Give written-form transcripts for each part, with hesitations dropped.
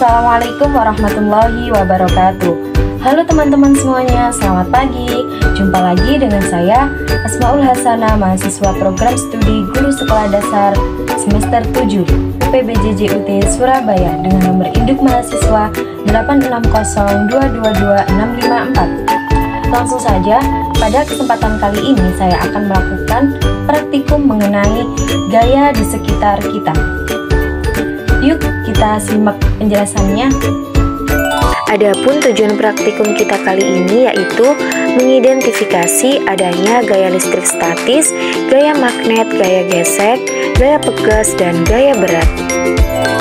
Assalamualaikum warahmatullahi wabarakatuh. Halo teman-teman semuanya, selamat pagi. Jumpa lagi dengan saya Asmaul Hasanah, mahasiswa program studi Guru Sekolah Dasar semester 7 UPBJJUT Surabaya dengan nomor induk mahasiswa 860222654. Langsung saja, pada kesempatan kali ini saya akan melakukan praktikum mengenai gaya di sekitar kita. Yuk kita simak penjelasannya. Adapun tujuan praktikum kita kali ini yaitu mengidentifikasi adanya gaya listrik statis, gaya magnet, gaya gesek, gaya pegas, dan gaya berat.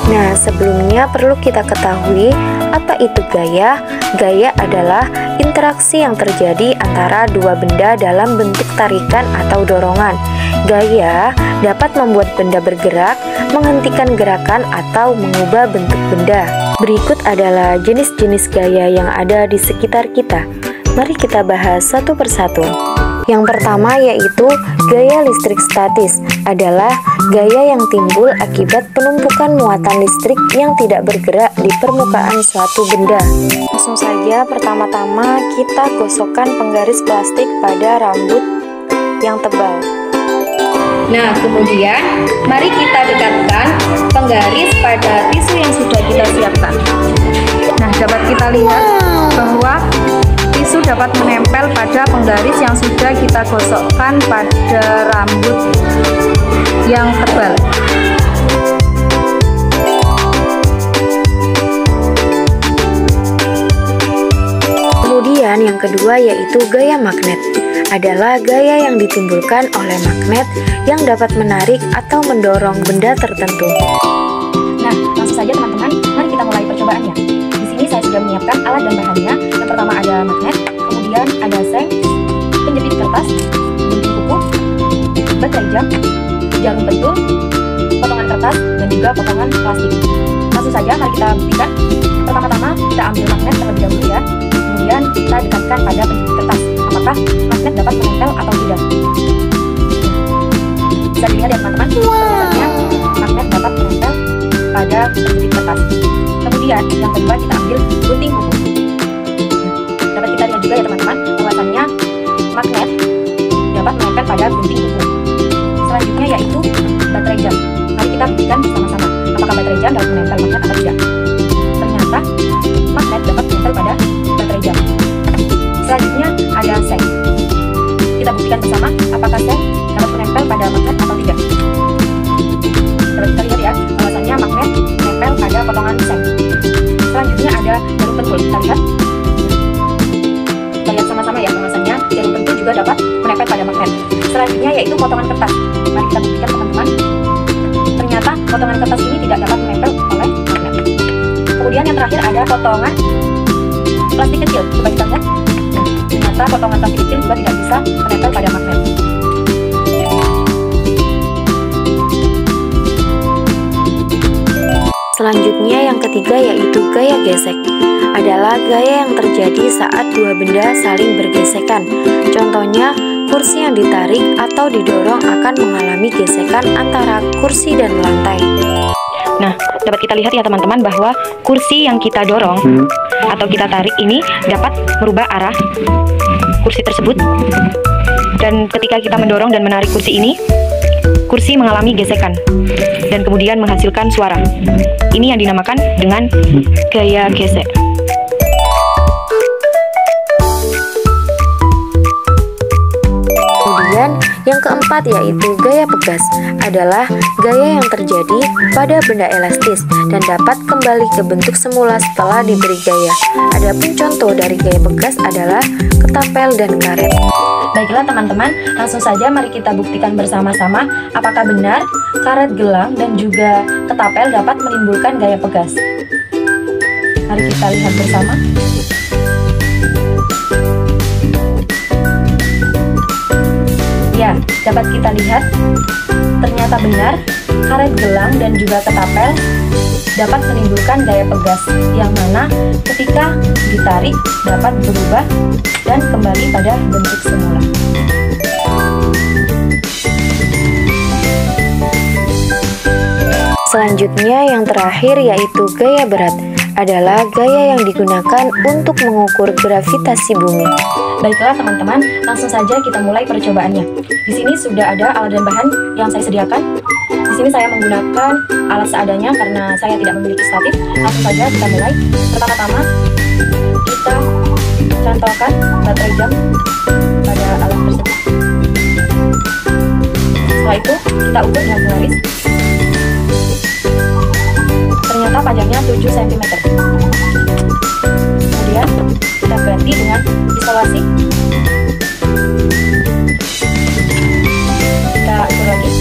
Nah, sebelumnya perlu kita ketahui apa itu gaya. Gaya adalah interaksi yang terjadi antara dua benda dalam bentuk tarikan atau dorongan. Gaya dapat membuat benda bergerak, menghentikan gerakan, atau mengubah bentuk benda. Berikut adalah jenis-jenis gaya yang ada di sekitar kita. Mari kita bahas satu persatu. Yang pertama yaitu gaya listrik statis, adalah gaya yang timbul akibat penumpukan muatan listrik yang tidak bergerak di permukaan suatu benda. Langsung saja, pertama-tama kita gosokkan penggaris plastik pada rambut yang tebal. Nah, kemudian mari kita dekatkan penggaris pada tisu yang sudah kita siapkan. Nah, dapat kita lihat bahwa tisu dapat menempel pada penggaris yang sudah kita gosokkan pada rambut yang tebal. Kemudian yang kedua yaitu gaya magnet, adalah gaya yang ditimbulkan oleh magnet yang dapat menarik atau mendorong benda tertentu. Nah, langsung saja teman-teman, mari kita mulai percobaannya. Di sini saya sudah menyiapkan alat dan bahannya. Yang pertama ada magnet, kemudian ada seng, penjepit kertas, gunting kuku, baterai jam, jarum pentul, potongan kertas, dan juga potongan plastik. Langsung saja mari kita buktikan. Pertama-tama kita ambil magnet terlebih dahulu ya. Kemudian kita dekatkan pada penjepit kertas. Apakah magnet dapat menempel atau tidak? Bisa dilihat ya teman-teman, bahwasanya magnet dapat menempel pada penjepit kertas. Kemudian yang kedua kita ambil gunting kuku. Dapat kita lihat juga ya teman-teman, bahwasanya magnet dapat menempel pada gunting kuku. Selanjutnya yaitu baterai jam. Mari kita buktikan bersama-sama apakah baterai jam dapat menempel magnet atau tidak. Ternyata magnet dapat menempel pada baterai jam. Selanjutnya ada seng. Kita buktikan bersama apakah seng dapat menempel pada magnet atau tidak. Dapat kita lihat ya, bahwasanya magnet menempel pada potongan seng. Selanjutnya ada jarum pentul. Kita lihat sama-sama ya, bahwasanya jarum pentul juga dapat menempel pada magnet. Selanjutnya yaitu potongan kertas. Mari kita buktikan teman-teman. Ternyata potongan kertas ini tidak dapat menempel oleh magnet. Kemudian yang terakhir ada potongan plastik kecil. Coba kita lihat. Ternyata potongan plastik kecil juga tidak bisa menempel pada magnet. Selanjutnya yang ketiga yaitu gaya gesek, adalah gaya yang terjadi saat dua benda saling bergesekan. Contohnya, kursi yang ditarik atau didorong akan mengalami gesekan antara kursi dan lantai. Nah, dapat kita lihat ya teman-teman bahwa kursi yang kita dorong atau kita tarik ini dapat merubah arah kursi tersebut. Dan ketika kita mendorong dan menarik kursi ini, kursi mengalami gesekan dan kemudian menghasilkan suara. Ini yang dinamakan dengan gaya gesek. Kemudian yang keempat yaitu gaya pegas, adalah gaya yang terjadi pada benda elastis dan dapat kembali ke bentuk semula setelah diberi gaya. Adapun contoh dari gaya pegas adalah ketapel dan karet. Baiklah teman-teman, langsung saja mari kita buktikan bersama-sama apakah benar karet gelang dan juga ketapel dapat menimbulkan gaya pegas. Mari kita lihat bersama. Ya, dapat kita lihat ternyata benar karet gelang dan juga ketapel dapat menimbulkan gaya pegas, yang mana ketika ditarik dapat berubah dan kembali pada bentuk semula. Selanjutnya yang terakhir yaitu gaya berat, adalah gaya yang digunakan untuk mengukur gravitasi bumi. Baiklah teman-teman, langsung saja kita mulai percobaannya. Di sini sudah ada alat dan bahan yang saya sediakan. Di sini saya menggunakan alat seadanya karena saya tidak memiliki statif. Langsung saja kita mulai. Pertama-tama kita cantolkan baterai jam pada alat tersebut. Setelah itu kita ukur dengan polaris. Ternyata panjangnya 7 cm. Kemudian kita ganti dengan isolasi. Kita ukur lagi.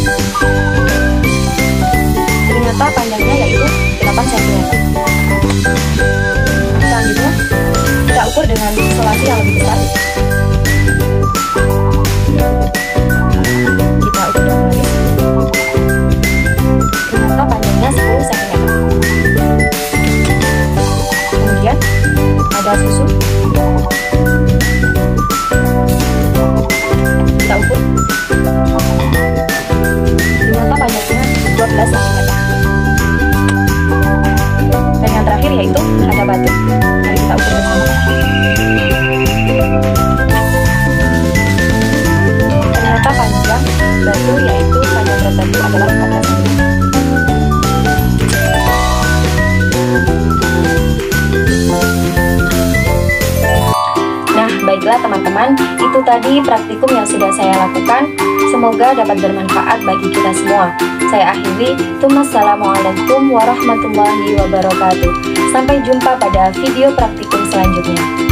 Ternyata panjangnya yaitu 8 cm. Selanjutnya kita ukur dengan isolasi yang lebih besar. Kita ukur dengan polaris. Ternyata panjangnya 10 cm. Kemudian ada susu. Kita ukur. Ternyata panjangnya 12 cm. Dan yang terakhir yaitu ada batu. Mari kita ukur bersama. Ternyata panjang batu yaitu panjang berat batu adalah 14 cm. Nah, baiklah teman-teman, itu tadi praktikum yang sudah saya lakukan. Semoga dapat bermanfaat bagi kita semua. Saya akhiri. Wassalamualaikum warahmatullahi wabarakatuh. Sampai jumpa pada video praktikum selanjutnya.